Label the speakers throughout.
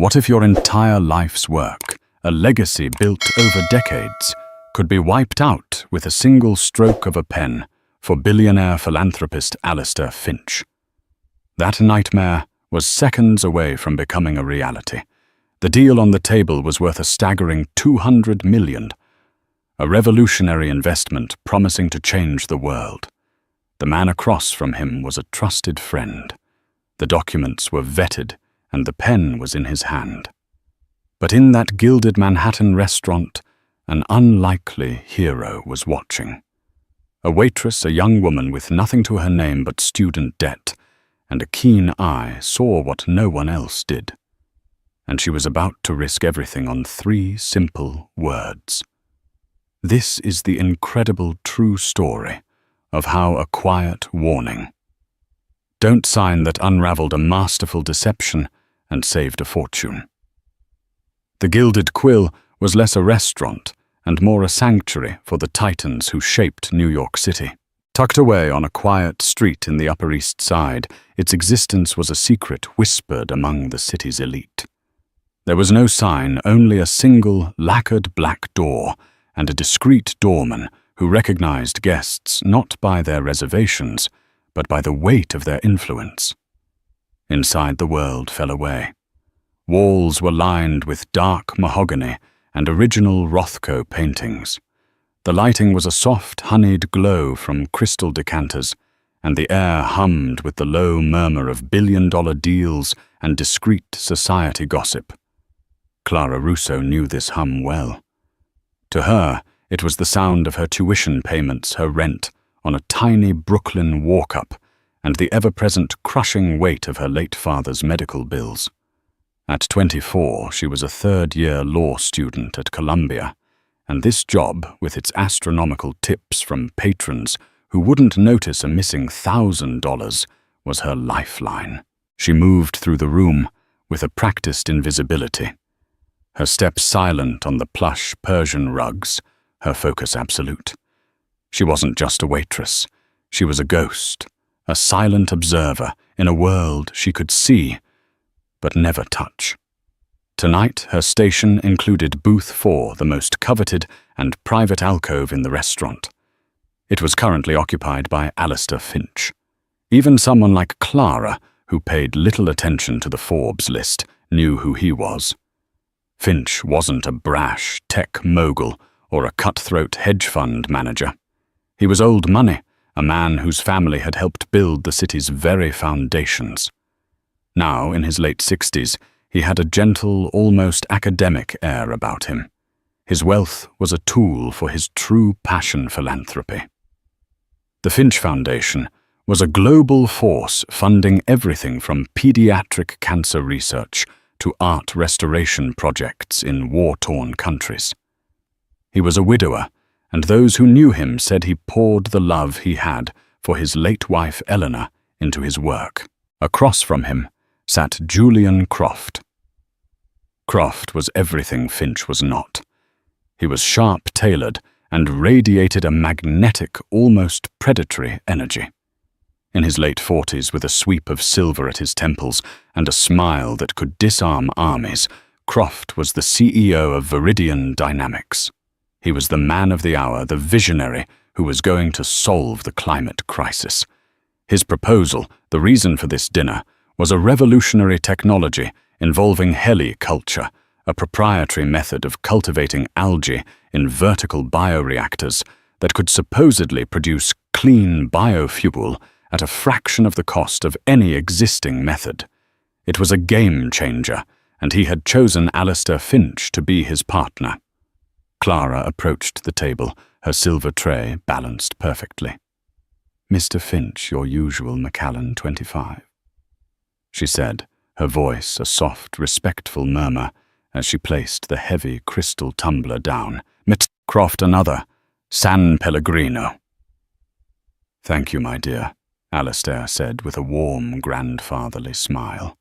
Speaker 1: What if your entire life's work, a legacy built over decades, could be wiped out with a single stroke of a pen for billionaire philanthropist Alistair Finch? That nightmare was seconds away from becoming a reality. The deal on the table was worth a staggering $200 million, a revolutionary investment promising to change the world. The man across from him was a trusted friend. The documents were vetted, and the pen was in his hand. But in that gilded Manhattan restaurant, an unlikely hero was watching. A waitress, a young woman with nothing to her name but student debt, and a keen eye saw what no one else did. And she was about to risk everything on 3 simple words. This is the incredible true story of how a quiet warning. Don't sign that unraveled a masterful deception and saved a fortune. The Gilded Quill was less a restaurant and more a sanctuary for the titans who shaped New York City. Tucked away on a quiet street in the Upper East Side, its existence was a secret whispered among the city's elite. There was no sign, only a single lacquered black door and a discreet doorman who recognized guests not by their reservations, but by the weight of their influence. Inside, the world fell away. Walls were lined with dark mahogany and original Rothko paintings. The lighting was a soft, honeyed glow from crystal decanters, and the air hummed with the low murmur of billion-dollar deals and discreet society gossip. Clara Russo knew this hum well. To her, it was the sound of her tuition payments, her rent, on a tiny Brooklyn walk-up, and the ever-present crushing weight of her late father's medical bills. At 24, she was a third-year law student at Columbia, and this job, with its astronomical tips from patrons who wouldn't notice a missing $1,000, was her lifeline. She moved through the room with a practiced invisibility, her steps silent on the plush Persian rugs, her focus absolute. She wasn't just a waitress. She was a ghost, a silent observer in a world she could see, but never touch. Tonight, her station included Booth 4, the most coveted and private alcove in the restaurant. It was currently occupied by Alistair Finch. Even someone like Clara, who paid little attention to the Forbes list, knew who he was. Finch wasn't a brash tech mogul or a cutthroat hedge fund manager. He was old money, a man whose family had helped build the city's very foundations. Now, in his late 60s, he had a gentle, almost academic air about him. His wealth was a tool for his true passion philanthropy. The Finch Foundation was a global force funding everything from pediatric cancer research to art restoration projects in war-torn countries. He was a widower, and those who knew him said he poured the love he had for his late wife Eleanor into his work. Across from him sat Julian Croft. Croft was everything Finch was not. He was sharp-tailored and radiated a magnetic, almost predatory energy. In his late 40s, with a sweep of silver at his temples and a smile that could disarm armies, Croft was the CEO of Viridian Dynamics. He was the man of the hour, the visionary who was going to solve the climate crisis. His proposal, the reason for this dinner, was a revolutionary technology involving heliculture, a proprietary method of cultivating algae in vertical bioreactors that could supposedly produce clean biofuel at a fraction of the cost of any existing method. It was a game changer, and he had chosen Alistair Finch to be his partner. Clara approached the table, her silver tray balanced perfectly. "Mr. Finch, your usual Macallan 25. She said, her voice a soft, respectful murmur as she placed the heavy crystal tumbler down. "Miss Croft, another. San Pellegrino." "Thank you, my dear," Alistair said with a warm, grandfatherly smile.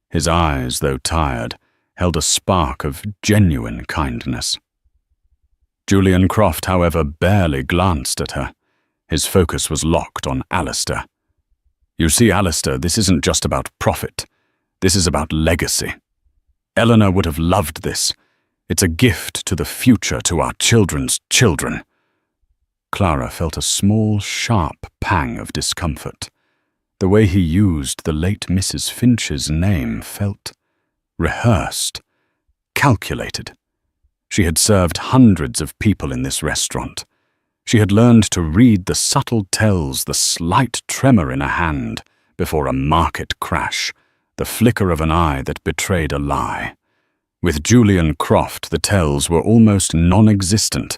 Speaker 1: His eyes, though tired, held a spark of genuine kindness. Julian Croft, however, barely glanced at her. His focus was locked on Alistair. "You see, Alistair, this isn't just about profit. This is about legacy." Eleanor would have loved this. It's a gift to the future, to our children's children. Clara felt a small, sharp pang of discomfort. The way he used the late Mrs. Finch's name felt rehearsed, calculated. She had served hundreds of people in this restaurant. She had learned to read the subtle tells, the slight tremor in a hand before a market crash, the flicker of an eye that betrayed a lie. With Julian Croft, the tells were almost non-existent.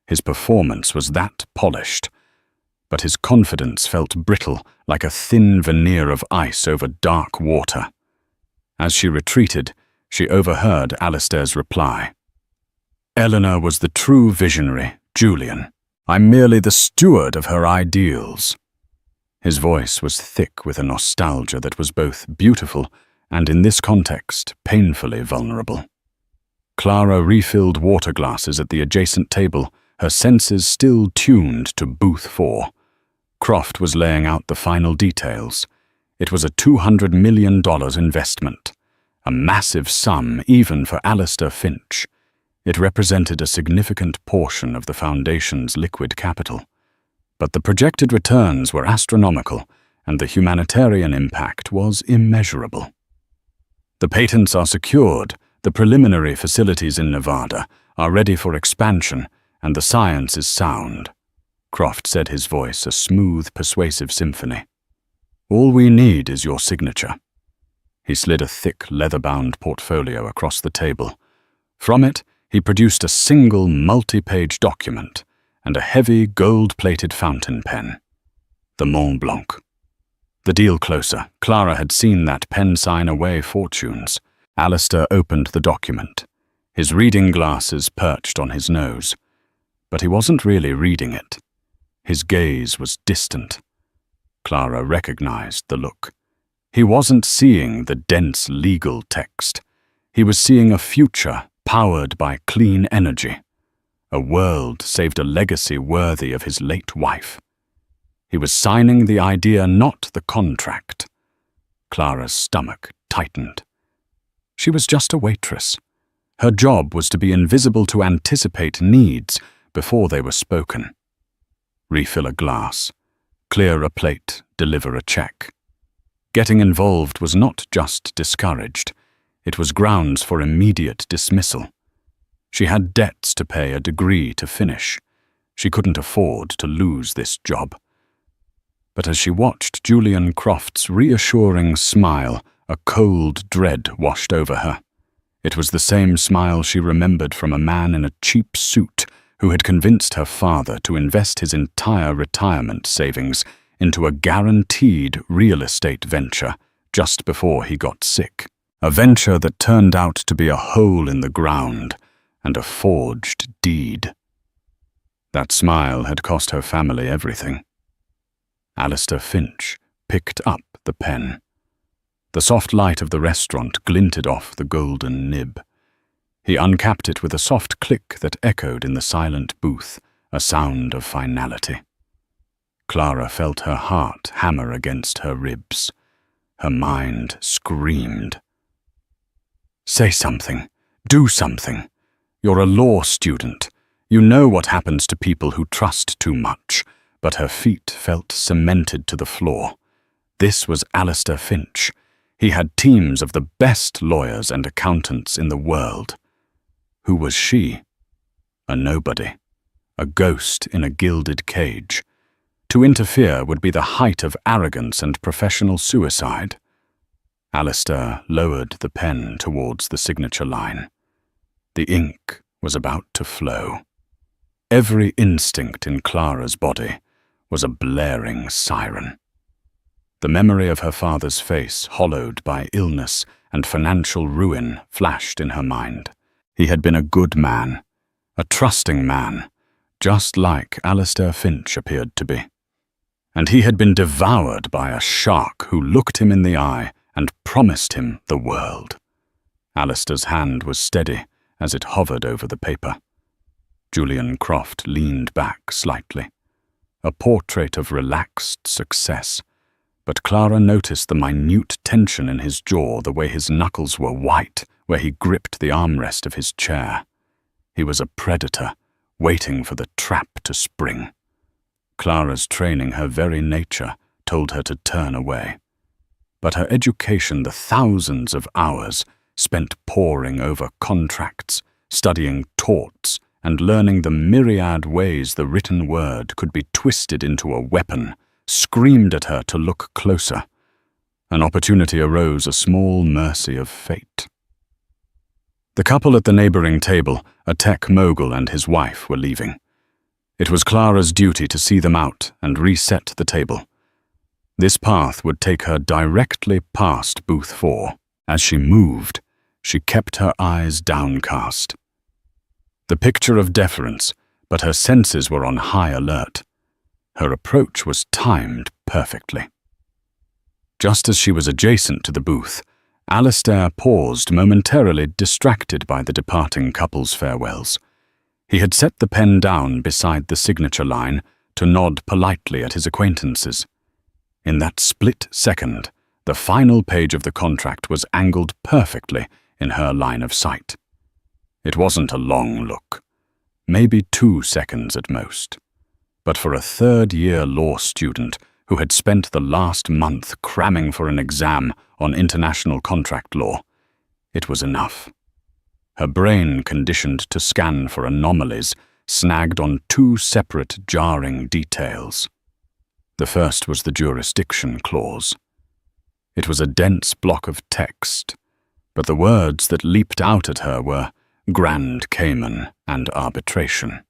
Speaker 1: His performance was that polished, but his confidence felt brittle, like a thin veneer of ice over dark water. As she retreated, she overheard Alistair's reply. Eleanor was the true visionary, Julian. I'm merely the steward of her ideals. His voice was thick with a nostalgia that was both beautiful and, in this context, painfully vulnerable. Clara refilled water glasses at the adjacent table, her senses still tuned to Booth 4. Croft was laying out the final details. It was a $200 million investment, a massive sum even for Alistair Finch. It represented a significant portion of the Foundation's liquid capital. But the projected returns were astronomical, and the humanitarian impact was immeasurable. The patents are secured, the preliminary facilities in Nevada are ready for expansion, and the science is sound. Croft said, his voice a smooth, persuasive symphony. All we need is your signature. He slid a thick, leather-bound portfolio across the table. From it, he produced a single multi-page document and a heavy, gold-plated fountain pen. The Mont Blanc. The deal closer. Clara had seen that pen sign away fortunes. Alistair opened the document, his reading glasses perched on his nose. But he wasn't really reading it. His gaze was distant. Clara recognized the look. He wasn't seeing the dense legal text. He was seeing a future powered by clean energy. A world saved a legacy worthy of his late wife. He was signing the idea, not the contract. Clara's stomach tightened. She was just a waitress. Her job was to be invisible, to anticipate needs before they were spoken. Refill a glass, clear a plate, deliver a check. Getting involved was not just discouraged. It was grounds for immediate dismissal. She had debts to pay, a degree to finish. She couldn't afford to lose this job. But as she watched Julian Croft's reassuring smile, a cold dread washed over her. It was the same smile she remembered from a man in a cheap suit who had convinced her father to invest his entire retirement savings into a guaranteed real estate venture just before he got sick. A venture that turned out to be a hole in the ground and a forged deed. That smile had cost her family everything. Alistair Finch picked up the pen. The soft light of the restaurant glinted off the golden nib. He uncapped it with a soft click that echoed in the silent booth, a sound of finality. Clara felt her heart hammer against her ribs. Her mind screamed. Say something. Do something. You're a law student. You know what happens to people who trust too much. But her feet felt cemented to the floor. This was Alistair Finch. He had teams of the best lawyers and accountants in the world. Who was she? A nobody. A ghost in a gilded cage. To interfere would be the height of arrogance and professional suicide. Alistair lowered the pen towards the signature line. The ink was about to flow. Every instinct in Clara's body was a blaring siren. The memory of her father's face, hollowed by illness and financial ruin, flashed in her mind. He had been a good man, a trusting man, just like Alistair Finch appeared to be. And he had been devoured by a shark who looked him in the eye and promised him the world. Alistair's hand was steady as it hovered over the paper. Julian Croft leaned back slightly. A portrait of relaxed success, But Clara noticed the minute tension in his jaw, the way his knuckles were white, where he gripped the armrest of his chair. He was a predator, waiting for the trap to spring. Clara's training, her very nature, told her to turn away. But her education, the thousands of hours spent poring over contracts, studying torts, and learning the myriad ways the written word could be twisted into a weapon, screamed at her to look closer. An opportunity arose, a small mercy of fate. The couple at the neighboring table, a tech mogul and his wife, were leaving. It was Clara's duty to see them out and reset the table. This path would take her directly past booth 4. As she moved, she kept her eyes downcast. The picture of deference, but her senses were on high alert. Her approach was timed perfectly. Just as she was adjacent to the booth, Alistair paused, momentarily distracted by the departing couple's farewells. He had set the pen down beside the signature line to nod politely at his acquaintances. In that split second, the final page of the contract was angled perfectly in her line of sight. It wasn't a long look, maybe 2 seconds at most. But for a third-year law student who had spent the last month cramming for an exam on international contract law, it was enough. Her brain, conditioned to scan for anomalies, snagged on 2 separate jarring details. The first was the jurisdiction clause. It was a dense block of text, but the words that leaped out at her were Grand Cayman and arbitration.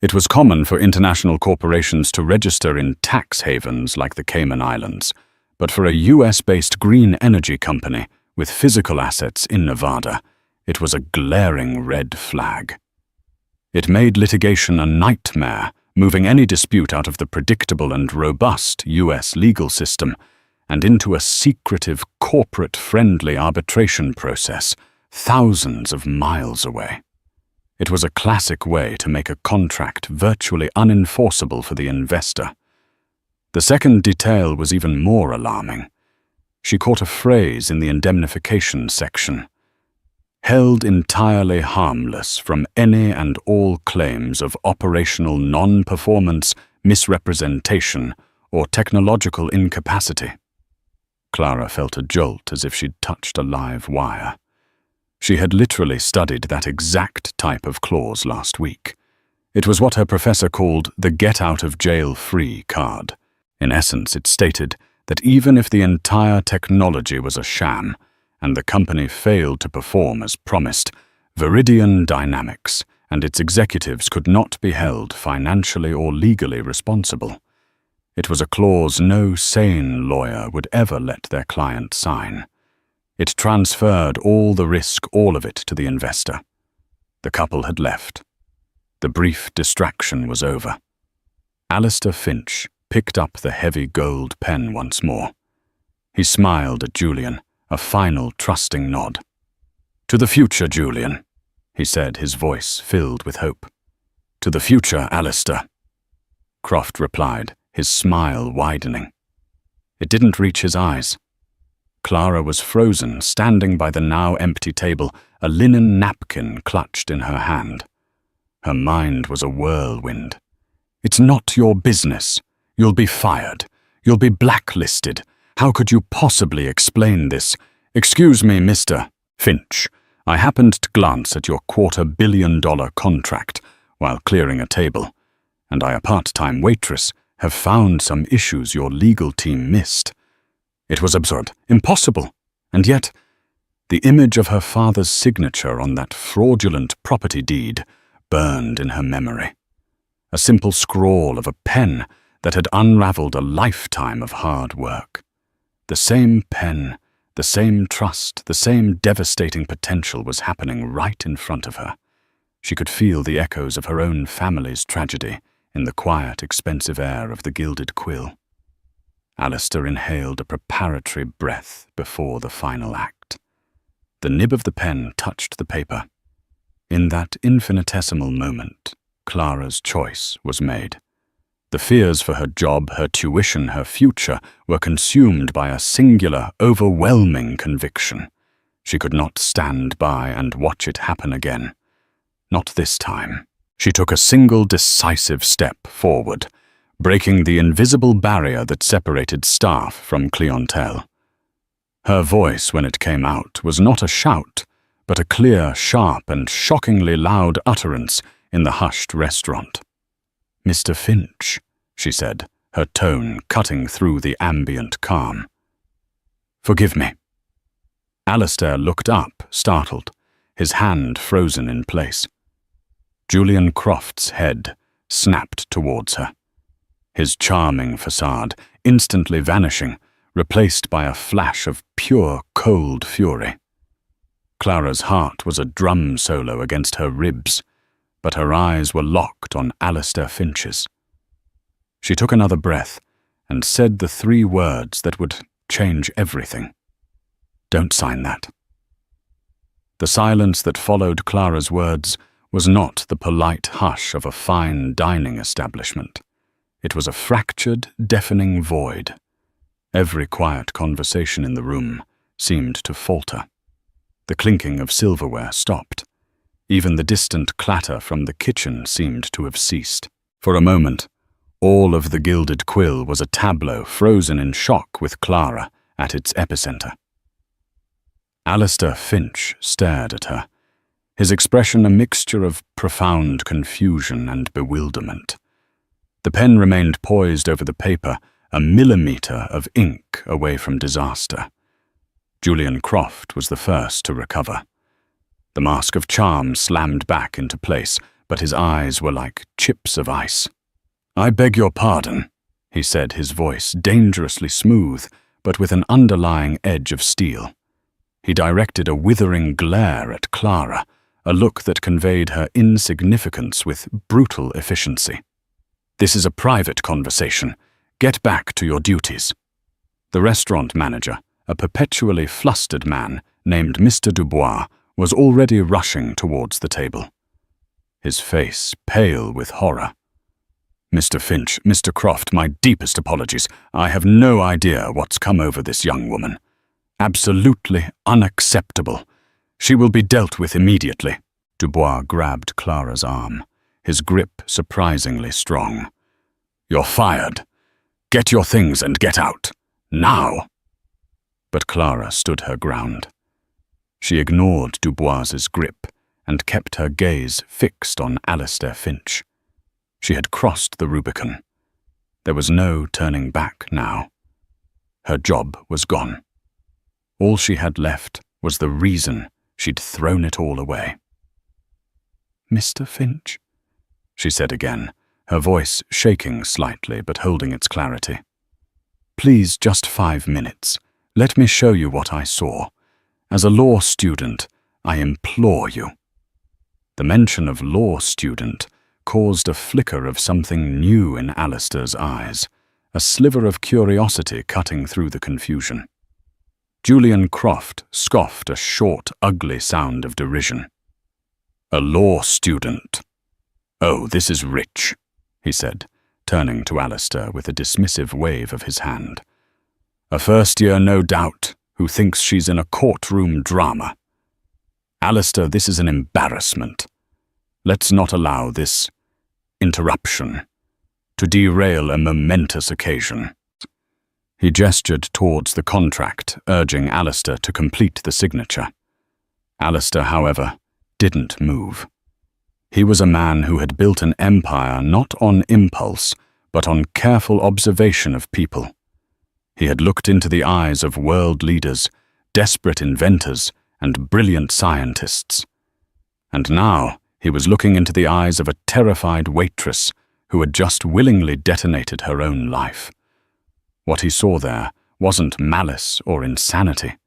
Speaker 1: It was common for international corporations to register in tax havens like the Cayman Islands, but for a US-based green energy company with physical assets in Nevada, it was a glaring red flag. It made litigation a nightmare, moving any dispute out of the predictable and robust US legal system and into a secretive, corporate-friendly arbitration process thousands of miles away. It was a classic way to make a contract virtually unenforceable for the investor. The second detail was even more alarming. She caught a phrase in the indemnification section: held entirely harmless from any and all claims of operational non-performance, misrepresentation, or technological incapacity. Clara felt a jolt as if she'd touched a live wire. She had literally studied that exact type of clause last week. It was what her professor called the get-out-of-jail-free card. In essence, it stated that even if the entire technology was a sham and the company failed to perform as promised, Viridian Dynamics and its executives could not be held financially or legally responsible. It was a clause no sane lawyer would ever let their client sign. It transferred all the risk, all of it, to the investor. The couple had left. The brief distraction was over. Alistair Finch picked up the heavy gold pen once more. He smiled at Julian, a final trusting nod. "To the future, Julian," he said, his voice filled with hope. "To the future, Alistair," Croft replied, his smile widening. It didn't reach his eyes. Clara was frozen, standing by the now empty table, a linen napkin clutched in her hand. Her mind was a whirlwind. "It's not your business. You'll be fired. You'll be blacklisted. How could you possibly explain this? Excuse me, Mr. Finch. I happened to glance at your $250 million contract while clearing a table, and I, a part-time waitress, have found some issues your legal team missed. It was absurd, impossible, and yet the image of her father's signature on that fraudulent property deed burned in her memory. A simple scrawl of a pen that had unraveled a lifetime of hard work. The same pen, the same trust, the same devastating potential was happening right in front of her. She could feel the echoes of her own family's tragedy in the quiet, expensive air of the Gilded Quill. Alistair inhaled a preparatory breath before the final act. The nib of the pen touched the paper. In that infinitesimal moment, Clara's choice was made. The fears for her job, her tuition, her future were consumed by a singular, overwhelming conviction. She could not stand by and watch it happen again. Not this time. She took a single decisive step forward, breaking the invisible barrier that separated staff from clientele. Her voice, when it came out, was not a shout, but a clear, sharp, and shockingly loud utterance in the hushed restaurant. "Mr. Finch," she said, her tone cutting through the ambient calm. "Forgive me." Alistair looked up, startled, his hand frozen in place. Julian Croft's head snapped towards her, his charming facade instantly vanishing, replaced by a flash of pure, cold fury. Clara's heart was a drum solo against her ribs, but her eyes were locked on Alistair Finch's. She took another breath and said the 3 words that would change everything. "Don't sign that." The silence that followed Clara's words was not the polite hush of a fine dining establishment. It was a fractured, deafening void. Every quiet conversation in the room seemed to falter. The clinking of silverware stopped. Even the distant clatter from the kitchen seemed to have ceased. For a moment, all of the Gilded Quill was a tableau frozen in shock with Clara at its epicenter. Alistair Finch stared at her, his expression a mixture of profound confusion and bewilderment. The pen remained poised over the paper, a millimeter of ink away from disaster. Julian Croft was the first to recover. The mask of charm slammed back into place, but his eyes were like chips of ice. "I beg your pardon," he said, his voice dangerously smooth, but with an underlying edge of steel. He directed a withering glare at Clara, a look that conveyed her insignificance with brutal efficiency. "This is a private conversation. Get back to your duties." The restaurant manager, a perpetually flustered man named Mr. Dubois, was already rushing towards the table, his face pale with horror. "Mr. Finch, Mr. Croft, my deepest apologies. I have no idea what's come over this young woman. Absolutely unacceptable. She will be dealt with immediately." Dubois grabbed Clara's arm, his grip surprisingly strong. "You're fired. Get your things and get out. Now." But Clara stood her ground. She ignored Dubois's grip and kept her gaze fixed on Alistair Finch. She had crossed the Rubicon. There was no turning back now. Her job was gone. All she had left was the reason she'd thrown it all away. "Mr. Finch," she said again, her voice shaking slightly but holding its clarity. "Please, just 5 minutes. Let me show you what I saw. As a law student, I implore you." The mention of law student caused a flicker of something new in Alistair's eyes, a sliver of curiosity cutting through the confusion. Julian Croft scoffed a short, ugly sound of derision. "A law student. Oh, this is rich," he said, turning to Alistair with a dismissive wave of his hand. "A first year, no doubt, who thinks she's in a courtroom drama. Alistair, this is an embarrassment. Let's not allow this interruption to derail a momentous occasion." He gestured towards the contract, urging Alistair to complete the signature. Alistair, however, didn't move. He was a man who had built an empire not on impulse, but on careful observation of people. He had looked into the eyes of world leaders, desperate inventors, and brilliant scientists. And now he was looking into the eyes of a terrified waitress who had just willingly detonated her own life. What he saw there wasn't malice or insanity.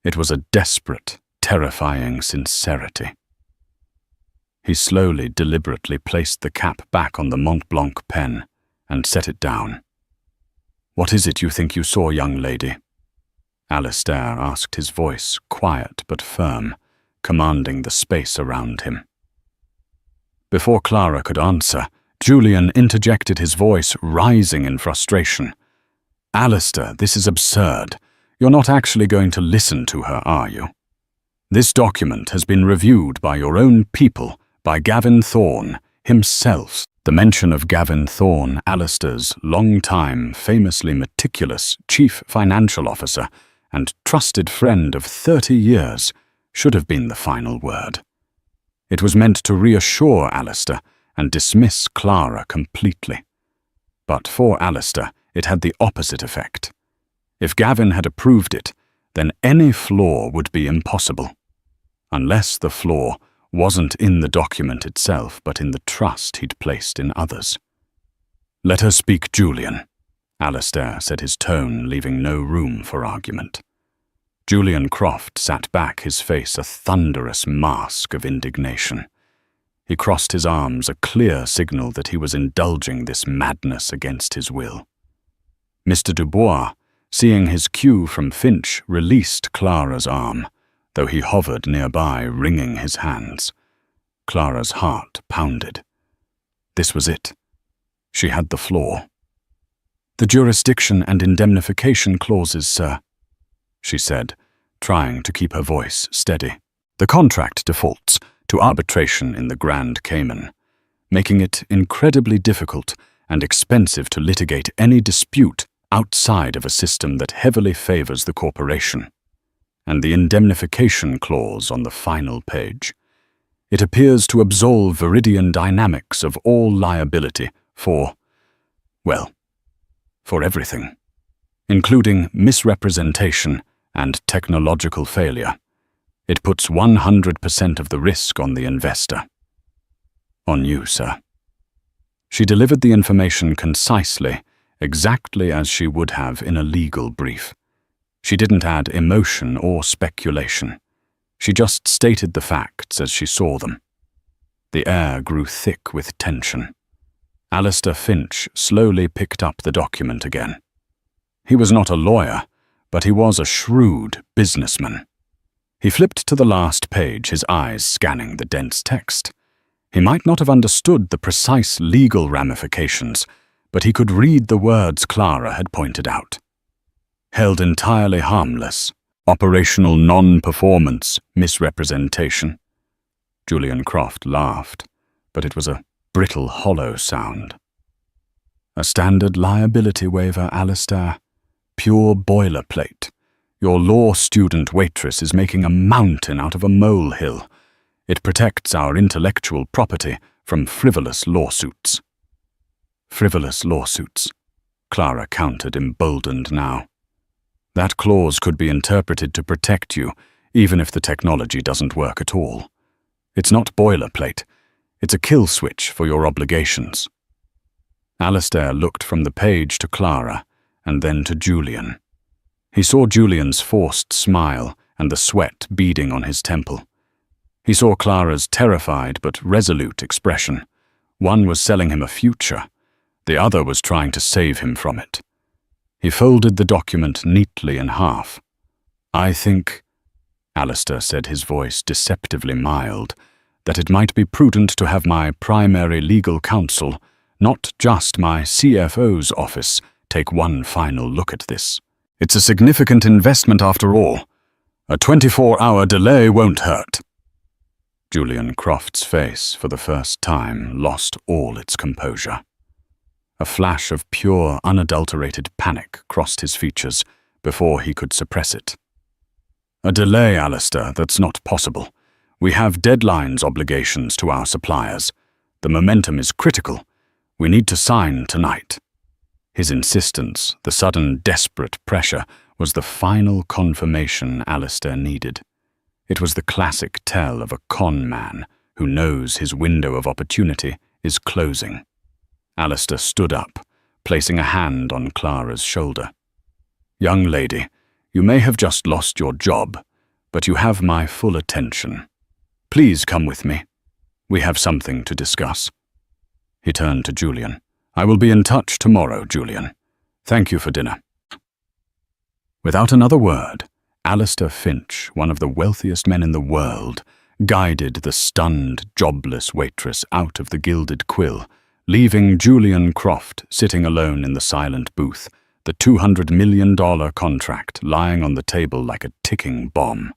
Speaker 1: It was a desperate, terrifying sincerity. He slowly, deliberately placed the cap back on the Mont Blanc pen and set it down. "What is it you think you saw, young lady?" Alistair asked, his voice quiet but firm, commanding the space around him. Before Clara could answer, Julian interjected, his voice rising in frustration. "Alistair, this is absurd. You're not actually going to listen to her, are you? This document has been reviewed by your own people, by Gavin Thorne himself." The mention of Gavin Thorne, Alistair's long-time, famously meticulous chief financial officer and trusted friend of 30 years, should have been the final word. It was meant to reassure Alistair and dismiss Clara completely. But for Alistair, it had the opposite effect. If Gavin had approved it, then any flaw would be impossible. Unless the flaw wasn't in the document itself, but in the trust he'd placed in others. "Let her speak, Julian," Alistair said, his tone leaving no room for argument. Julian Croft sat back, his face a thunderous mask of indignation. He crossed his arms, a clear signal that he was indulging this madness against his will. Mr. Dubois, seeing his cue from Finch, released Clara's arm, though he hovered nearby, wringing his hands. Clara's heart pounded. This was it. She had the flaw. "The jurisdiction and indemnification clauses, sir," she said, trying to keep her voice steady. "The contract defaults to arbitration in the Grand Cayman, making it incredibly difficult and expensive to litigate any dispute outside of a system that heavily favors the corporation. And the indemnification clause on the final page. It appears to absolve Viridian Dynamics of all liability for everything, including misrepresentation and technological failure. It puts 100% of the risk on the investor. On you, sir." She delivered the information concisely, exactly as she would have in a legal brief. She didn't add emotion or speculation. She just stated the facts as she saw them. The air grew thick with tension. Alistair Finch slowly picked up the document again. He was not a lawyer, but he was a shrewd businessman. He flipped to the last page, his eyes scanning the dense text. He might not have understood the precise legal ramifications, but he could read the words Clara had pointed out. Held entirely harmless. Operational non-performance misrepresentation. Julian Croft laughed, but it was a brittle, hollow sound. "A standard liability waiver, Alistair. Pure boilerplate. Your law student Waitress is making a mountain out of a molehill. It protects our intellectual property from frivolous lawsuits." "Frivolous lawsuits," Clara countered, emboldened now. "That clause could be interpreted to protect you, even if the technology doesn't work at all. It's not boilerplate. It's a kill switch for your obligations." Alistair looked from the page to Clara, and then to Julian. He saw Julian's forced smile and the sweat beading on his temple. He saw Clara's terrified but resolute expression. One was selling him a future. The other was trying to save him from it. He folded the document neatly in half. "I think," Alistair said, his voice deceptively mild, "that it might be prudent to have my primary legal counsel, not just my CFO's office, take one final look at this. It's a significant investment after all. A 24-hour delay won't hurt." Julian Croft's face, for the first time, lost all its composure. A flash of pure, unadulterated panic crossed his features before he could suppress it. "A delay, Alistair, that's not possible. We have deadlines obligations to our suppliers. The momentum is critical. We need to sign tonight." His insistence, the sudden desperate pressure, was the final confirmation Alistair needed. It was the classic tell of a con man who knows his window of opportunity is closing. Alistair stood up, placing a hand on Clara's shoulder. "Young lady, you may have just lost your job, but you have my full attention. Please come with me. We have something to discuss." He turned to Julian. "I will be in touch tomorrow, Julian. Thank you for dinner." Without another word, Alistair Finch, one of the wealthiest men in the world, guided the stunned, jobless Waitress out of the Gilded Quill, leaving Julian Croft sitting alone in the silent booth, the $200 million contract lying on the table like a ticking bomb.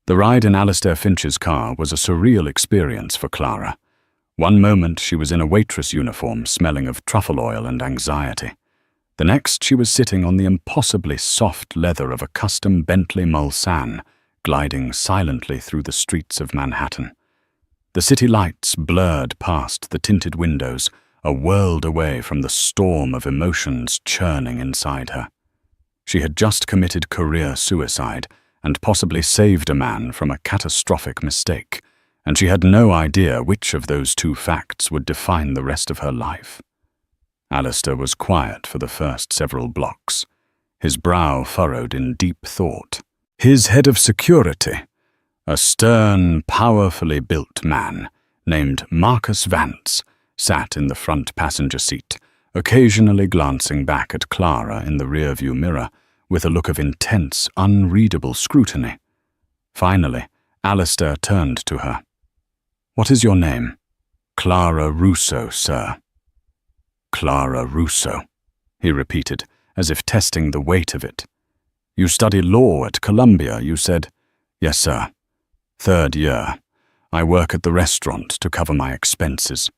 Speaker 1: The ride in Alistair Finch's car was a surreal experience for Clara. One moment she was in a waitress uniform smelling of truffle oil and anxiety. The next she was sitting on the impossibly soft leather of a custom Bentley Mulsanne, gliding silently through the streets of Manhattan. The city lights blurred past the tinted windows, a world away from the storm of emotions churning inside her. She had just committed career suicide and possibly saved a man from a catastrophic mistake, and she had no idea which of those two facts would define the rest of her life. Alistair was quiet for the first several blocks, his brow furrowed in deep thought. His head of security, a stern, powerfully built man named Marcus Vance, sat in the front passenger seat, occasionally glancing back at Clara in the rearview mirror with a look of intense, unreadable scrutiny. Finally, Alistair turned to her. "What is your name?" "Clara Russo, sir." "Clara Russo," he repeated, as if testing the weight of it. "You study law at Columbia, you said?" "Yes, sir. 3rd year. I work at the restaurant to cover my expenses."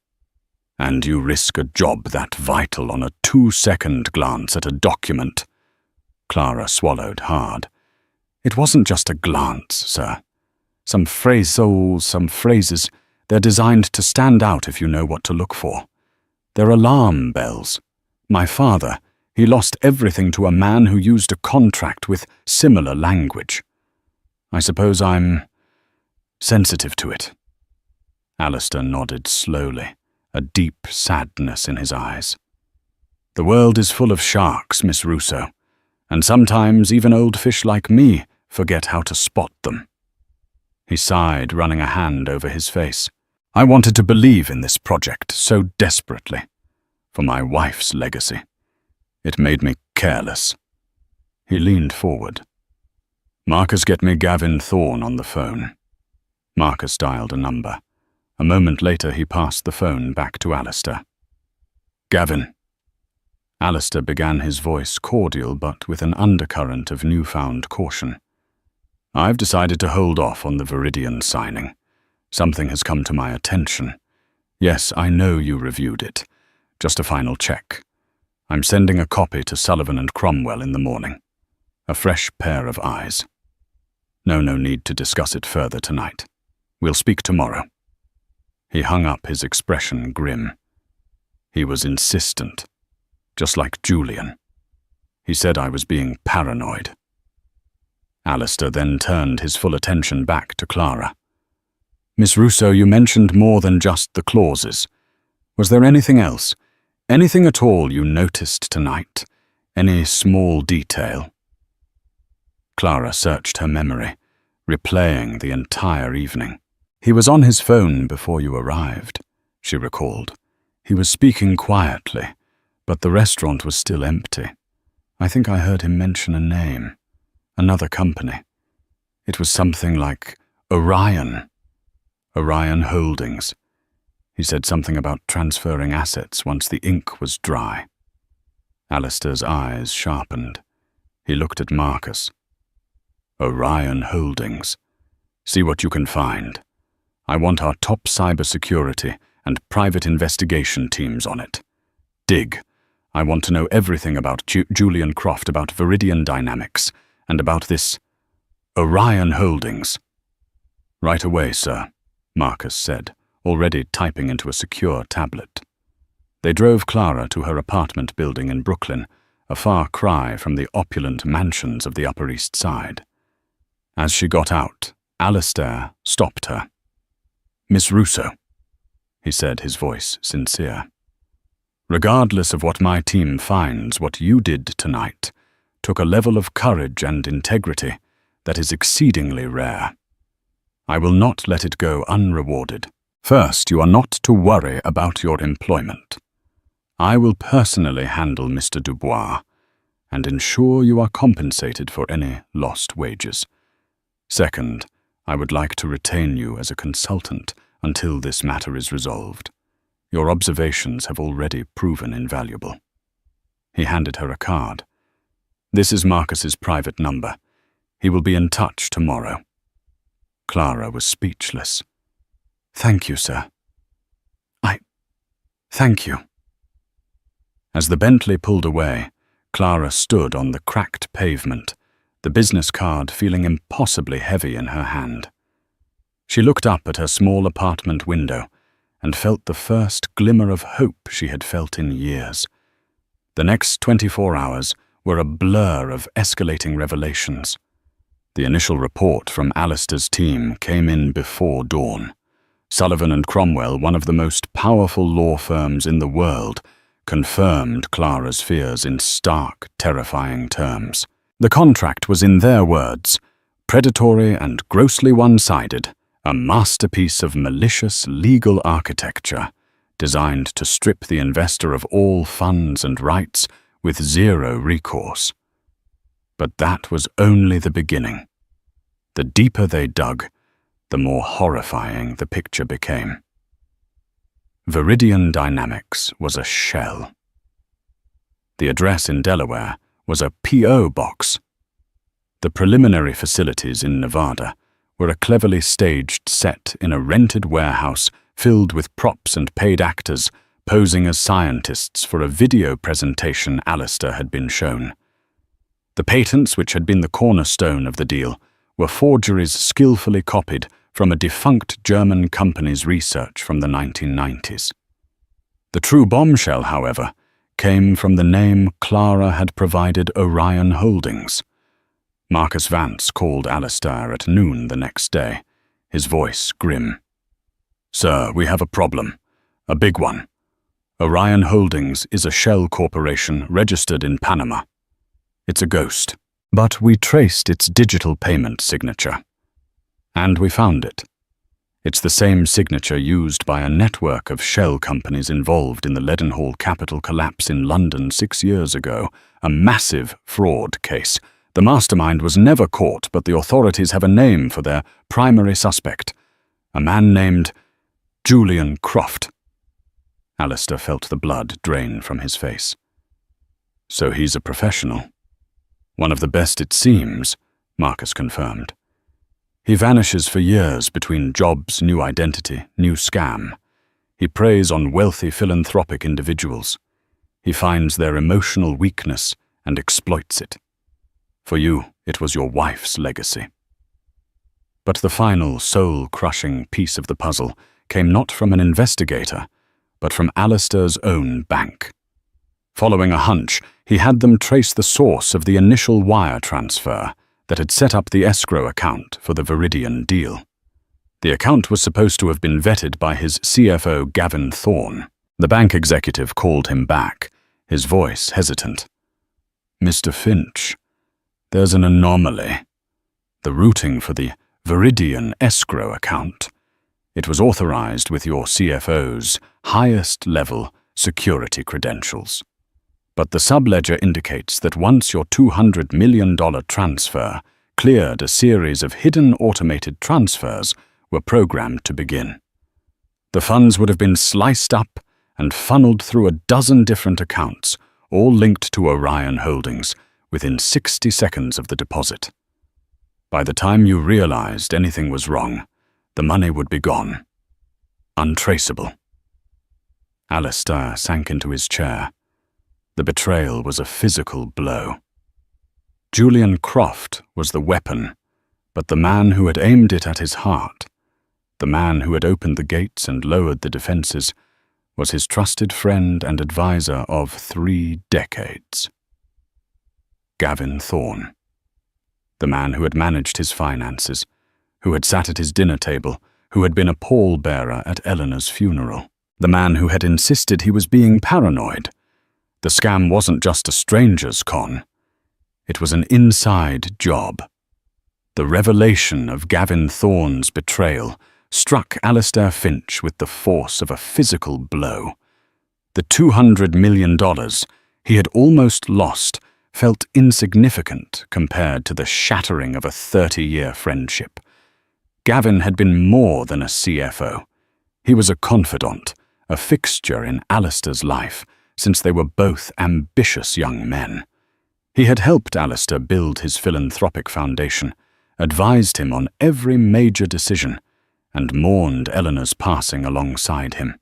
Speaker 1: "And you risk a job that vital on a 2-second glance at a document?" Clara swallowed hard. "It wasn't just a glance, sir. Some phrases, they're designed to stand out if you know what to look for. They're alarm bells. My father, he lost everything to a man who used a contract with similar language. I suppose I'm sensitive to it." Alistair nodded slowly, a deep sadness in his eyes. "The world is full of sharks, Miss Russo, and sometimes even old fish like me forget how to spot them." He sighed, running a hand over his face. "I wanted to believe in this project so desperately, for my wife's legacy. It made me careless." He leaned forward. "Marcus, get me Gavin Thorne on the phone." Marcus dialed a number. A moment later he passed the phone back to Alistair. "Gavin." Alistair began his voice cordial but with an undercurrent of newfound caution. "I've decided to hold off on the Viridian signing. Something has come to my attention. Yes, I know you reviewed it. Just a final check. I'm sending a copy to Sullivan and Cromwell in the morning. A fresh pair of eyes. No need to discuss it further tonight. We'll speak tomorrow." He hung up, his expression grim. He was insistent, just like Julian. He said I was being paranoid. Alistair then turned his full attention back to Clara. "Miss Russo, you mentioned more than just the clauses. Was there anything else? Anything at all you noticed tonight? Any small detail?" Clara searched her memory, replaying the entire evening. "He was on his phone before you arrived," she recalled. "He was speaking quietly, but the restaurant was still empty. I think I heard him mention a name, another company. It was something like Orion Holdings. He said something about transferring assets once the ink was dry." Alistair's eyes sharpened. He looked at Marcus. "Orion Holdings. See what you can find. I want our top cybersecurity and private investigation teams on it. Dig. I want to know everything about Julian Croft, about Viridian Dynamics, and about this Orion Holdings." "Right away, sir," Marcus said, already typing into a secure tablet. They drove Clara to her apartment building in Brooklyn, a far cry from the opulent mansions of the Upper East Side. As she got out, Alistair stopped her. "Miss Russo," he said, his voice sincere. "Regardless of what my team finds, what you did tonight took a level of courage and integrity that is exceedingly rare. I will not let it go unrewarded. First, you are not to worry about your employment. I will personally handle Mr. Dubois and ensure you are compensated for any lost wages. Second, I would like to retain you as a consultant until this matter is resolved. Your observations have already proven invaluable." He handed her a card. "This is Marcus's private number. He will be in touch tomorrow." Clara was speechless. "Thank you, sir. Thank you." As the Bentley pulled away, Clara stood on the cracked pavement, the business card feeling impossibly heavy in her hand. She looked up at her small apartment window and felt the first glimmer of hope she had felt in years. The next 24 hours were a blur of escalating revelations. The initial report from Alistair's team came in before dawn. Sullivan and Cromwell, one of the most powerful law firms in the world, confirmed Clara's fears in stark, terrifying terms. The contract was, in their words, predatory and grossly one-sided, a masterpiece of malicious legal architecture, designed to strip the investor of all funds and rights with zero recourse. But that was only the beginning. The deeper they dug, the more horrifying the picture became. Viridian Dynamics was a shell. The address in Delaware was a P.O. box. The preliminary facilities in Nevada were a cleverly staged set in a rented warehouse filled with props and paid actors posing as scientists for a video presentation Alistair had been shown. The patents, which had been the cornerstone of the deal, were forgeries skillfully copied from a defunct German company's research from the 1990s. The true bombshell, however, came from the name Clara had provided Orion Holdings. Marcus Vance called Alistair at noon the next day, his voice grim. "Sir, we have a problem. A big one. Orion Holdings is a shell corporation registered in Panama. It's a ghost, but we traced its digital payment signature. And we found it. It's the same signature used by a network of shell companies involved in the Leadenhall Capital collapse in London 6 years ago, a massive fraud case. The mastermind was never caught, but the authorities have a name for their primary suspect, a man named Julian Croft." Alistair felt the blood drain from his face. "So he's a professional. One of the best, it seems," Marcus confirmed. "He vanishes for years between jobs, new identity, new scam. He preys on wealthy philanthropic individuals. He finds their emotional weakness and exploits it. For you, it was your wife's legacy." But the final, soul-crushing piece of the puzzle came not from an investigator, but from Alistair's own bank. Following a hunch, he had them trace the source of the initial wire transfer that had set up the escrow account for the Viridian deal. The account was supposed to have been vetted by his CFO, Gavin Thorne. The bank executive called him back, his voice hesitant. "Mr. Finch, there's an anomaly. The routing for the Viridian escrow account. It was authorized with your CFO's highest-level security credentials. But the subledger indicates that once your $200 million transfer cleared, a series of hidden automated transfers were programmed to begin. The funds would have been sliced up and funneled through a dozen different accounts, all linked to Orion Holdings, within 60 seconds of the deposit. By the time you realized anything was wrong, the money would be gone. Untraceable." Alistair sank into his chair. The betrayal was a physical blow. Julian Croft was the weapon, but the man who had aimed it at his heart, the man who had opened the gates and lowered the defenses, was his trusted friend and advisor of 3 decades. Gavin Thorne. The man who had managed his finances, who had sat at his dinner table, who had been a pallbearer at Eleanor's funeral. The man who had insisted he was being paranoid. The scam wasn't just a stranger's con. It was an inside job. The revelation of Gavin Thorne's betrayal struck Alistair Finch with the force of a physical blow. The $200 million he had almost lost felt insignificant compared to the shattering of a 30-year friendship. Gavin had been more than a CFO. He was a confidant, a fixture in Alistair's life since they were both ambitious young men. He had helped Alistair build his philanthropic foundation, advised him on every major decision, and mourned Eleanor's passing alongside him.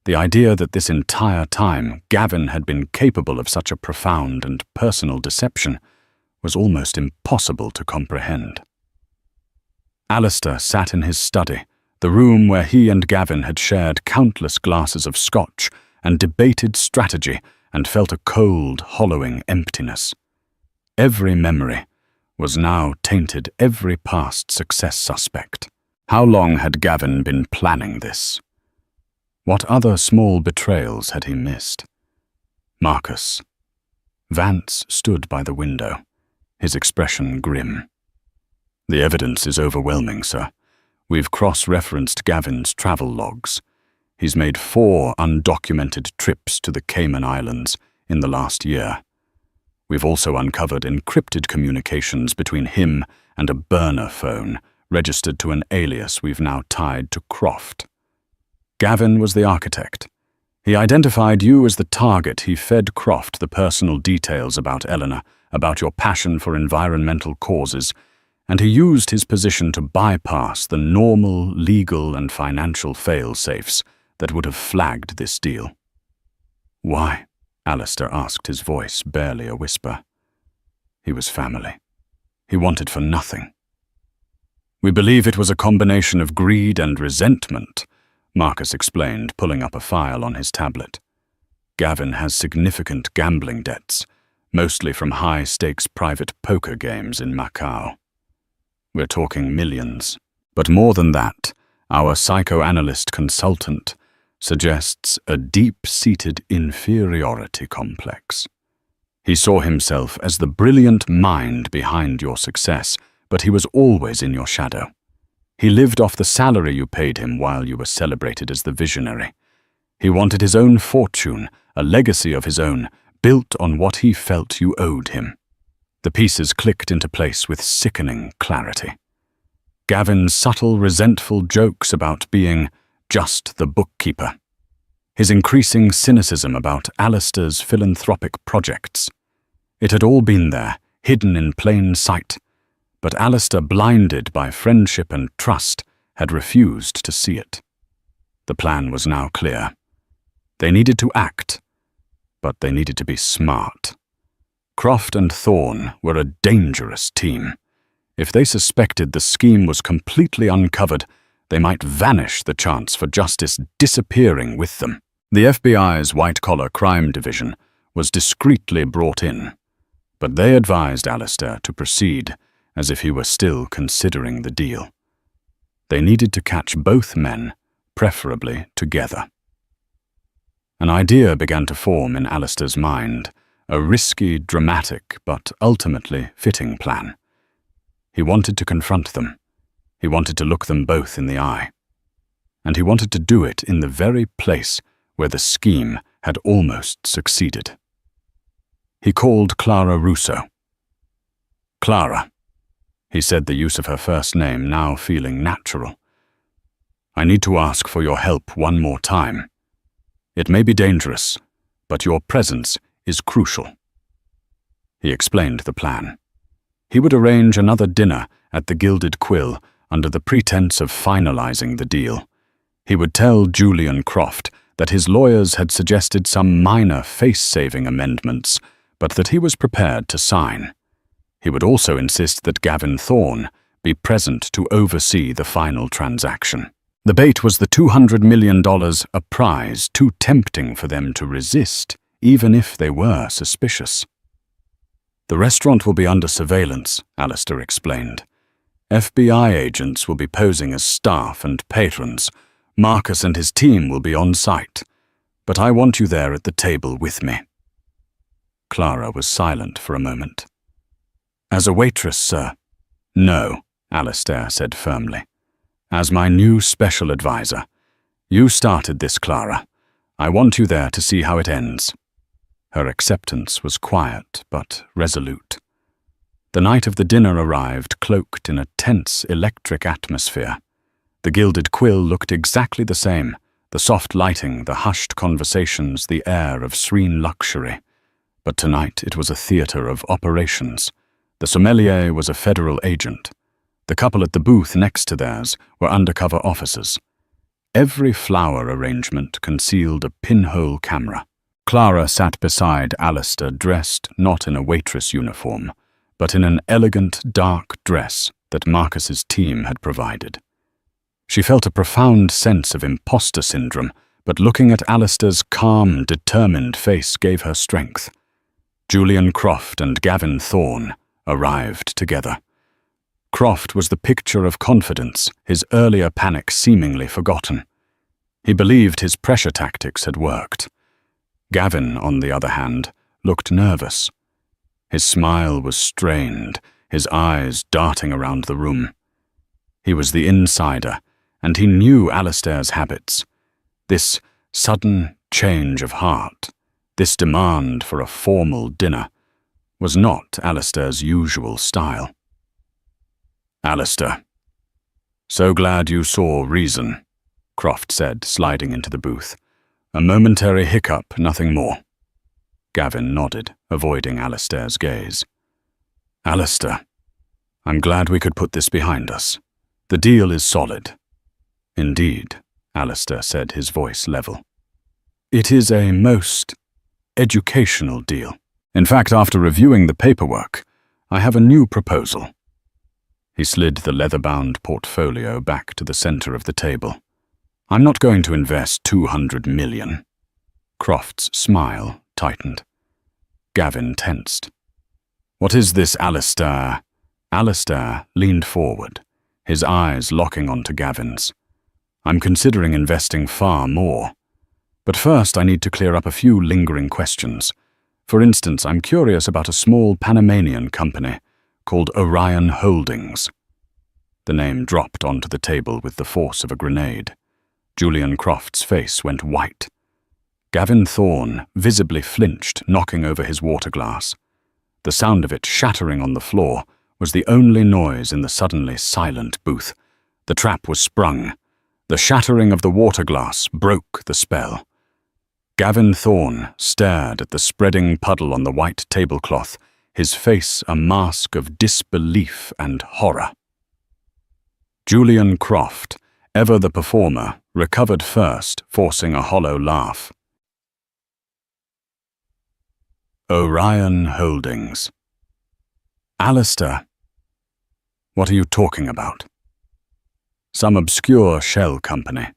Speaker 1: The idea that this entire time Gavin had been capable of such a profound and personal deception was almost impossible to comprehend. Alistair sat in his study, the room where he and Gavin had shared countless glasses of scotch and debated strategy and felt a cold, hollowing emptiness. Every memory was now tainted every past success suspect. How long had Gavin been planning this? What other small betrayals had he missed? Marcus. Vance stood by the window, his expression grim. "The evidence is overwhelming, sir. We've cross-referenced Gavin's travel logs. He's made 4 undocumented trips to the Cayman Islands in the last year. We've also uncovered encrypted communications between him and a burner phone registered to an alias we've now tied to Croft. Gavin was the architect. He identified you as the target. He fed Croft the personal details about Eleanor, about your passion for environmental causes, and he used his position to bypass the normal legal and financial fail-safes that would have flagged this deal." "Why?" Alistair asked, his voice barely a whisper. He was family. He wanted for nothing. "We believe it was a combination of greed and resentment," Marcus explained, pulling up a file on his tablet. "Gavin has significant gambling debts, mostly from high-stakes private poker games in Macau. We're talking millions. But more than that, our psychoanalyst consultant suggests a deep-seated inferiority complex. He saw himself as the brilliant mind behind your success, but he was always in your shadow. He lived off the salary you paid him while you were celebrated as the visionary. He wanted his own fortune, a legacy of his own, built on what he felt you owed him." The pieces clicked into place with sickening clarity. Gavin's subtle, resentful jokes about being just the bookkeeper. His increasing cynicism about Alistair's philanthropic projects. It had all been there, hidden in plain sight, but Alistair, blinded by friendship and trust, had refused to see it. The plan was now clear. They needed to act, but they needed to be smart. Croft and Thorne were a dangerous team. If they suspected the scheme was completely uncovered, they might vanish the chance for justice disappearing with them. The FBI's white-collar crime division was discreetly brought in, but they advised Alistair to proceed as if he were still considering the deal. They needed to catch both men, preferably together. An idea began to form in Alistair's mind, a risky, dramatic, but ultimately fitting plan. He wanted to confront them. He wanted to look them both in the eye. And he wanted to do it in the very place where the scheme had almost succeeded. He called Clara Russo. "Clara," he said, the use of her first name now feeling natural. "I need to ask for your help one more time. It may be dangerous, but your presence is crucial." He explained the plan. He would arrange another dinner at the Gilded Quill under the pretense of finalizing the deal. He would tell Julian Croft that his lawyers had suggested some minor face-saving amendments, but that he was prepared to sign. He would also insist that Gavin Thorne be present to oversee the final transaction. The bait was the $200 million, a prize too tempting for them to resist, even if they were suspicious. "The restaurant will be under surveillance," Alistair explained. "FBI agents will be posing as staff and patrons. Marcus and his team will be on site, but I want you there at the table with me." Clara was silent for a moment. "As a waitress, sir?" "No," Alistair said firmly. "As my new special advisor. You started this, Clara. I want you there to see how it ends." Her acceptance was quiet but resolute. The night of the dinner arrived cloaked in a tense electric atmosphere. The Gilded Quill looked exactly the same, The soft lighting, the hushed conversations, the air of serene luxury. But tonight it was a theater of operations. The sommelier was a federal agent. The couple at the booth next to theirs were undercover officers. Every flower arrangement concealed a pinhole camera. Clara sat beside Alistair, dressed not in a waitress uniform, but in an elegant dark dress that Marcus's team had provided. She felt a profound sense of imposter syndrome, but looking at Alistair's calm, determined face gave her strength. Julian Croft and Gavin Thorne arrived together. Croft was the picture of confidence, his earlier panic seemingly forgotten. He believed his pressure tactics had worked. Gavin, on the other hand, looked nervous. His smile was strained, his eyes darting around the room. He was the insider, and he knew Alistair's habits. This sudden change of heart, this demand for a formal dinner, was not Alistair's usual style. "Alistair, so glad you saw reason," Croft said, sliding into the booth. "A momentary hiccup, nothing more." Gavin nodded, avoiding Alistair's gaze. "Alistair, I'm glad we could put this behind us. The deal is solid." "Indeed," Alistair said, his voice level. "It is a most educational deal. In fact, after reviewing the paperwork, I have a new proposal." He slid the leather-bound portfolio back to the center of the table. "I'm not going to invest 200 million. Croft's smile tightened. Gavin tensed. "What is this, Alistair?" Alistair leaned forward, his eyes locking onto Gavin's. "I'm considering investing far more. But first I need to clear up a few lingering questions. For instance, I'm curious about a small Panamanian company called Orion Holdings." The name dropped onto the table with the force of a grenade. Julian Croft's face went white. Gavin Thorne visibly flinched, knocking over his water glass. The sound of it shattering on the floor was the only noise in the suddenly silent booth. The trap was sprung. The shattering of the water glass broke the spell. Gavin Thorne stared at the spreading puddle on the white tablecloth, his face a mask of disbelief and horror. Julian Croft, ever the performer, recovered first, forcing a hollow laugh. Orion Holdings. "Alistair, what are you talking about?" "Some obscure shell company.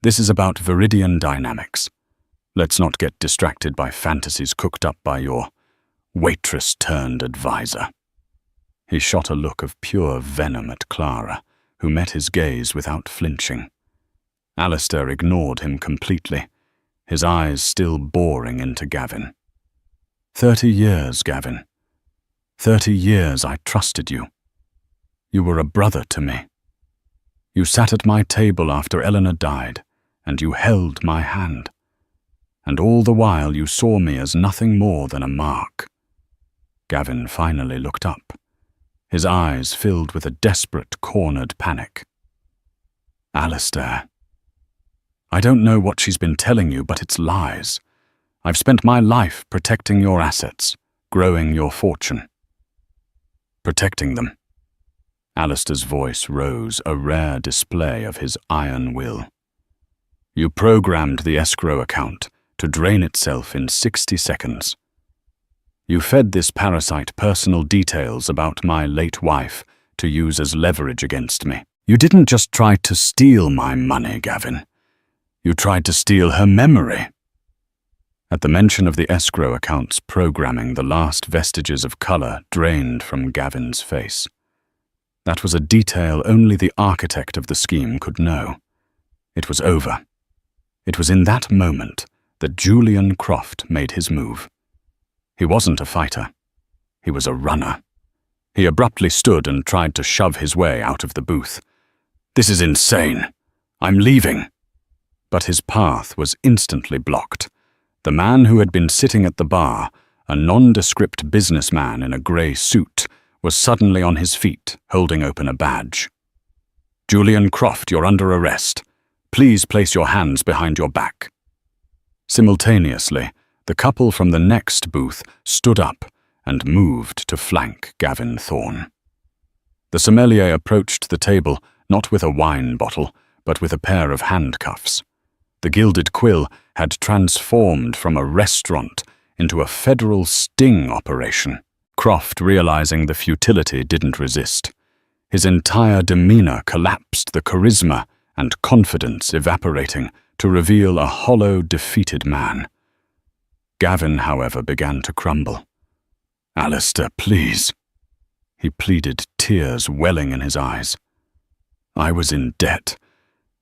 Speaker 1: This is about Viridian Dynamics. Let's not get distracted by fantasies cooked up by your waitress-turned-advisor." He shot a look of pure venom at Clara, who met his gaze without flinching. Alistair ignored him completely, his eyes still boring into Gavin. 30 years, Gavin. 30 years I trusted you. You were a brother to me. You sat at my table after Eleanor died, and you held my hand. And all the while you saw me as nothing more than a mark." Gavin finally looked up, his eyes filled with a desperate, cornered panic. "Alistair, I don't know what she's been telling you, but it's lies. I've spent my life protecting your assets, growing your fortune." "Protecting them?" Alistair's voice rose, a rare display of his iron will. "You programmed the escrow account to drain itself in 60 seconds. You fed this parasite personal details about my late wife to use as leverage against me. You didn't just try to steal my money, Gavin. You tried to steal her memory." At the mention of the escrow account's programming, the last vestiges of color drained from Gavin's face. That was a detail only the architect of the scheme could know. It was over. It was in that moment that Julian Croft made his move. He wasn't a fighter. He was a runner. He abruptly stood and tried to shove his way out of the booth. "This is insane. I'm leaving." But his path was instantly blocked. The man who had been sitting at the bar, a nondescript businessman in a grey suit, was suddenly on his feet, holding open a badge. "Julian Croft, you're under arrest. Please place your hands behind your back." Simultaneously, the couple from the next booth stood up and moved to flank Gavin Thorne. The sommelier approached the table not with a wine bottle, but with a pair of handcuffs. The Gilded Quill had transformed from a restaurant into a federal sting operation. Croft, realizing the futility, didn't resist. His entire demeanor collapsed, the charisma and confidence evaporating to reveal a hollow, defeated man. Gavin, however, began to crumble. "Alistair, please," he pleaded, tears welling in his eyes. "I was in debt.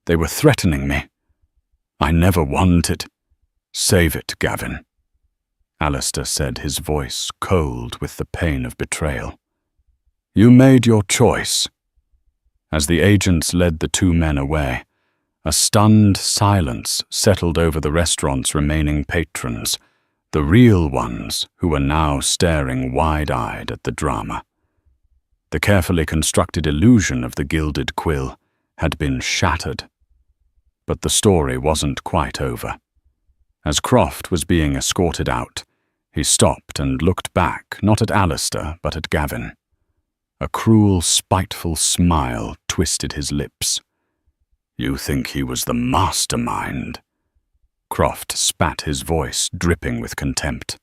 Speaker 1: They were threatening me. I never wanted. Save it, Gavin," Alistair said, his voice cold with the pain of betrayal. "You made your choice." As the agents led the two men away, a stunned silence settled over the restaurant's remaining patrons, the real ones who were now staring wide-eyed at the drama. The carefully constructed illusion of the Gilded Quill had been shattered. But the story wasn't quite over. As Croft was being escorted out, he stopped and looked back, not at Alistair, but at Gavin. A cruel, spiteful smile twisted his lips. "You think he was the mastermind?" Croft spat, his voice dripping with contempt.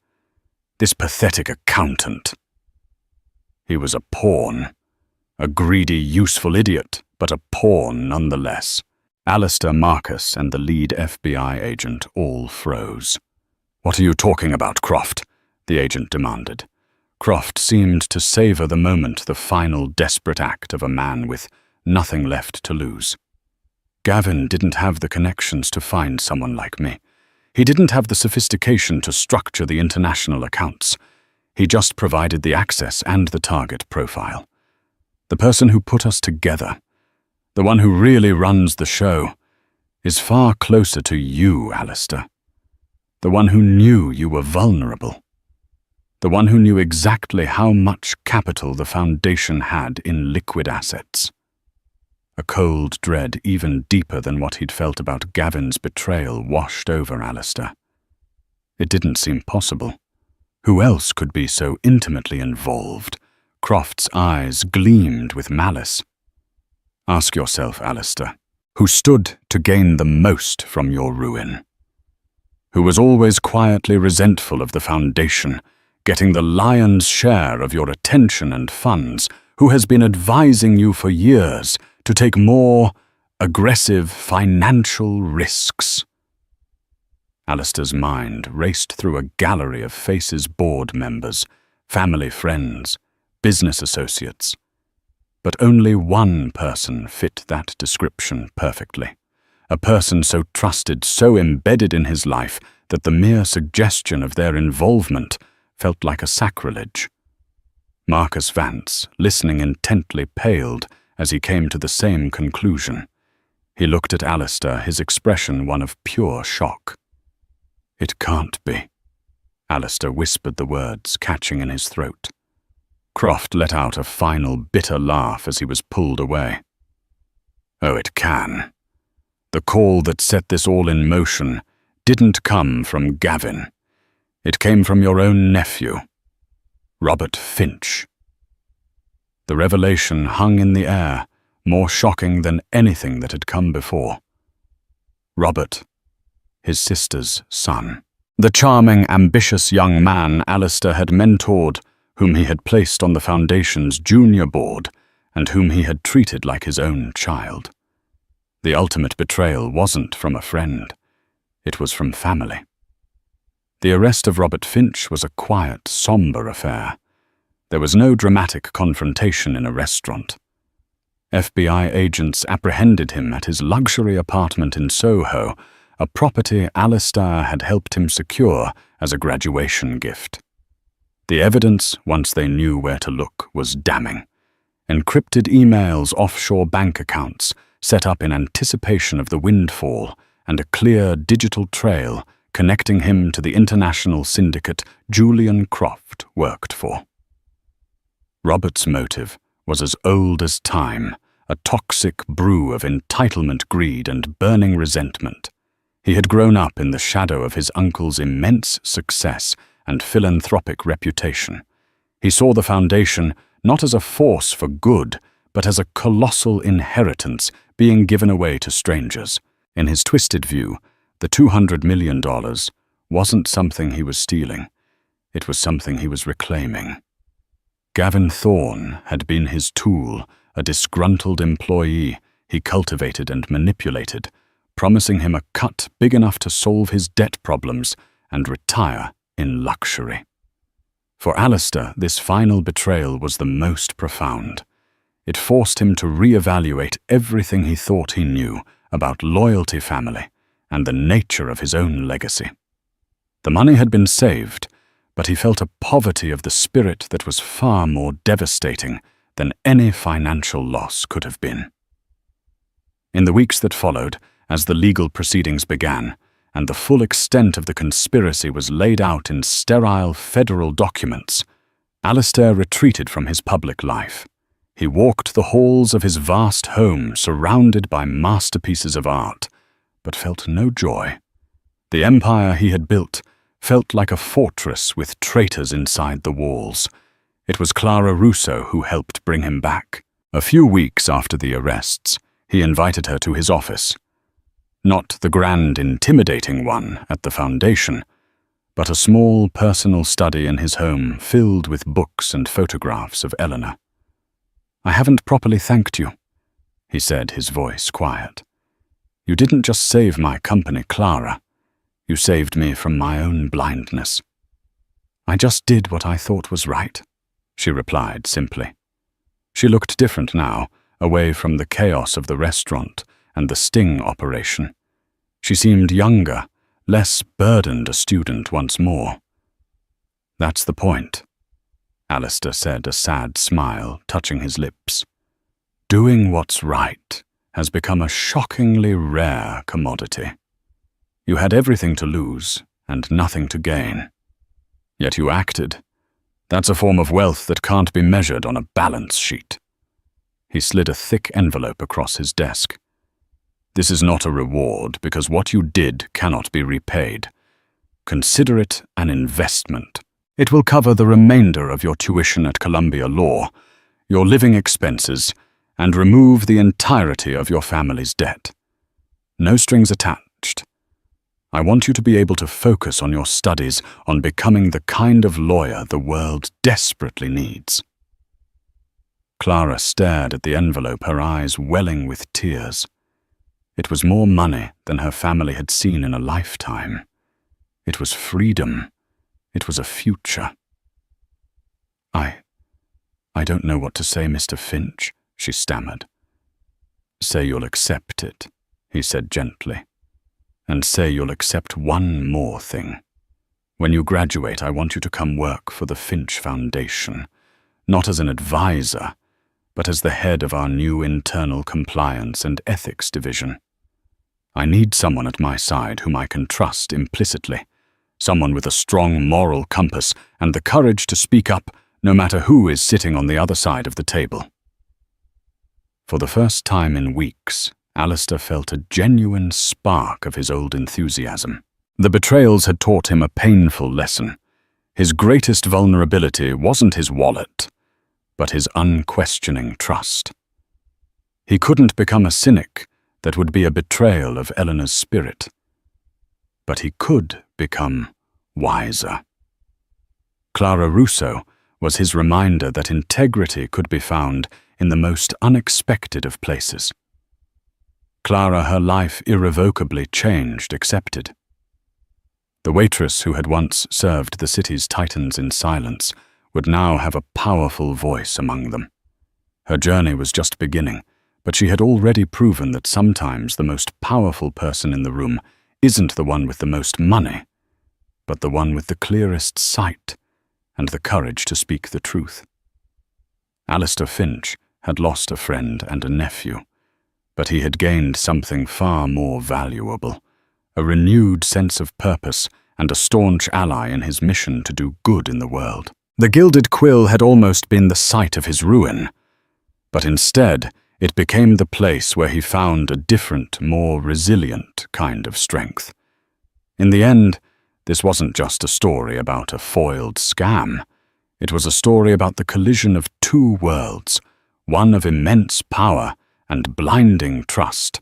Speaker 1: "This pathetic accountant. He was a pawn. A greedy, useful idiot, but a pawn nonetheless." Alistair, Marcus, and the lead FBI agent all froze. "What are you talking about, Croft?" the agent demanded. Croft seemed to savor the moment, the final desperate act of a man with nothing left to lose. "Gavin didn't have the connections to find someone like me. He didn't have the sophistication to structure the international accounts. He just provided the access and the target profile. The person who put us together, the one who really runs the show, is far closer to you, Alistair. The one who knew you were vulnerable. The one who knew exactly how much capital the Foundation had in liquid assets." A cold dread, even deeper than what he'd felt about Gavin's betrayal, washed over Alistair. It didn't seem possible. Who else could be so intimately involved? Croft's eyes gleamed with malice. "Ask yourself, Alistair, who stood to gain the most from your ruin? Who was always quietly resentful of the Foundation, getting the lion's share of your attention and funds, who has been advising you for years to take more aggressive financial risks?" Alistair's mind raced through a gallery of faces: board members, family friends, business associates. But only one person fit that description perfectly. A person so trusted, so embedded in his life, that the mere suggestion of their involvement felt like a sacrilege. Marcus Vance, listening intently, paled as he came to the same conclusion. He looked at Alistair, his expression one of pure shock. "It can't be." Alistair whispered the words, catching in his throat. Croft let out a final bitter laugh as he was pulled away. "Oh, it can. The call that set this all in motion didn't come from Gavin. It came from your own nephew, Robert Finch." The revelation hung in the air, more shocking than anything that had come before. Robert, his sister's son. The charming, ambitious young man Alistair had mentored, whom he had placed on the Foundation's junior board, and whom he had treated like his own child. The ultimate betrayal wasn't from a friend. It was from family. The arrest of Robert Finch was a quiet, somber affair. There was no dramatic confrontation in a restaurant. FBI agents apprehended him at his luxury apartment in Soho, a property Alistair had helped him secure as a graduation gift. The evidence, once they knew where to look, was damning. Encrypted emails, offshore bank accounts, set up in anticipation of the windfall, and a clear digital trail connecting him to the international syndicate Julian Croft worked for. Robert's motive was as old as time, a toxic brew of entitlement, greed, and burning resentment. He had grown up in the shadow of his uncle's immense success and philanthropic reputation. He saw the foundation not as a force for good, but as a colossal inheritance being given away to strangers. In his twisted view, the $200 million wasn't something he was stealing. It was something he was reclaiming. Gavin Thorne had been his tool, a disgruntled employee he cultivated and manipulated, promising him a cut big enough to solve his debt problems and retire in luxury. For Alistair, this final betrayal was the most profound. It forced him to reevaluate everything he thought he knew about loyalty, family, and the nature of his own legacy. The money had been saved, but he felt a poverty of the spirit that was far more devastating than any financial loss could have been. In the weeks that followed, as the legal proceedings began, and the full extent of the conspiracy was laid out in sterile federal documents, Alistair retreated from his public life. He walked the halls of his vast home surrounded by masterpieces of art, but felt no joy. The empire he had built felt like a fortress with traitors inside the walls. It was Clara Russo who helped bring him back. A few weeks after the arrests, he invited her to his office. Not the grand, intimidating one at the foundation, but a small personal study in his home filled with books and photographs of Eleanor. "I haven't properly thanked you," he said, his voice quiet. "You didn't just save my company, Clara. You saved me from my own blindness." "I just did what I thought was right," she replied simply. She looked different now, away from the chaos of the restaurant and the sting operation. She seemed younger, less burdened a student once more. "That's the point," Alistair said, a sad smile touching his lips. "Doing what's right has become a shockingly rare commodity. You had everything to lose and nothing to gain. Yet you acted. That's a form of wealth that can't be measured on a balance sheet." He slid a thick envelope across his desk. "This is not a reward because what you did cannot be repaid. Consider it an investment. It will cover the remainder of your tuition at Columbia Law, your living expenses, and remove the entirety of your family's debt. No strings attached. I want you to be able to focus on your studies, on becoming the kind of lawyer the world desperately needs." Clara stared at the envelope, her eyes welling with tears. It was more money than her family had seen in a lifetime. It was freedom. It was a future. I don't know what to say, Mr. Finch," she stammered. "Say you'll accept it," he said gently. "And say you'll accept one more thing. When you graduate, I want you to come work for the Finch Foundation, not as an advisor, but as the head of our new internal compliance and ethics division. I need someone at my side whom I can trust implicitly, someone with a strong moral compass and the courage to speak up no matter who is sitting on the other side of the table." For the first time in weeks, Alistair felt a genuine spark of his old enthusiasm. The betrayals had taught him a painful lesson. His greatest vulnerability wasn't his wallet, but his unquestioning trust. He couldn't become a cynic that would be a betrayal of Eleanor's spirit, but he could become wiser. Clara Russo was his reminder that integrity could be found in the most unexpected of places. Clara, her life irrevocably changed, accepted. The waitress who had once served the city's titans in silence would now have a powerful voice among them. Her journey was just beginning, but she had already proven that sometimes the most powerful person in the room isn't the one with the most money, but the one with the clearest sight and the courage to speak the truth. Alistair Finch had lost a friend and a nephew, but he had gained something far more valuable, a renewed sense of purpose and a staunch ally in his mission to do good in the world. The Gilded Quill had almost been the site of his ruin, but instead It became the place where he found a different, more resilient kind of strength. In the end, this wasn't just a story about a foiled scam. It was a story about the collision of two worlds, one of immense power and blinding trust,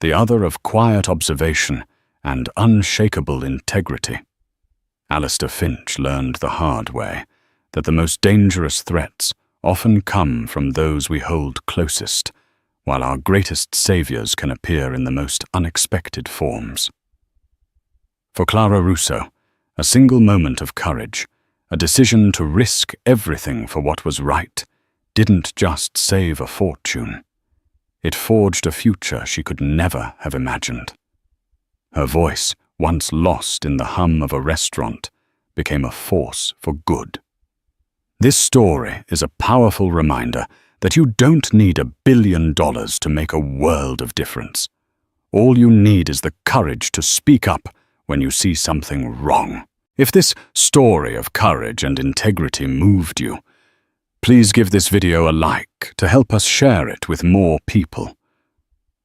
Speaker 1: the other of quiet observation and unshakable integrity. Alistair Finch learned the hard way that the most dangerous threats often come from those we hold closest, while our greatest saviors can appear in the most unexpected forms. For Clara Russo, a single moment of courage, a decision to risk everything for what was right, didn't just save a fortune. It forged a future she could never have imagined. Her voice, once lost in the hum of a restaurant, became a force for good. This story is a powerful reminder that you don't need $1 billion to make a world of difference. All you need is the courage to speak up when you see something wrong. If this story of courage and integrity moved you, please give this video a like to help us share it with more people.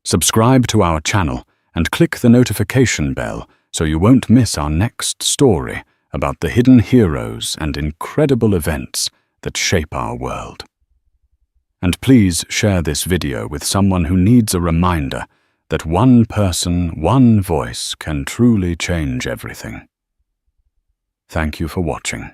Speaker 1: Subscribe to our channel and click the notification bell so you won't miss our next story about the hidden heroes and incredible events that shape our world. And please share this video with someone who needs a reminder that one person, one voice can truly change everything. Thank you for watching.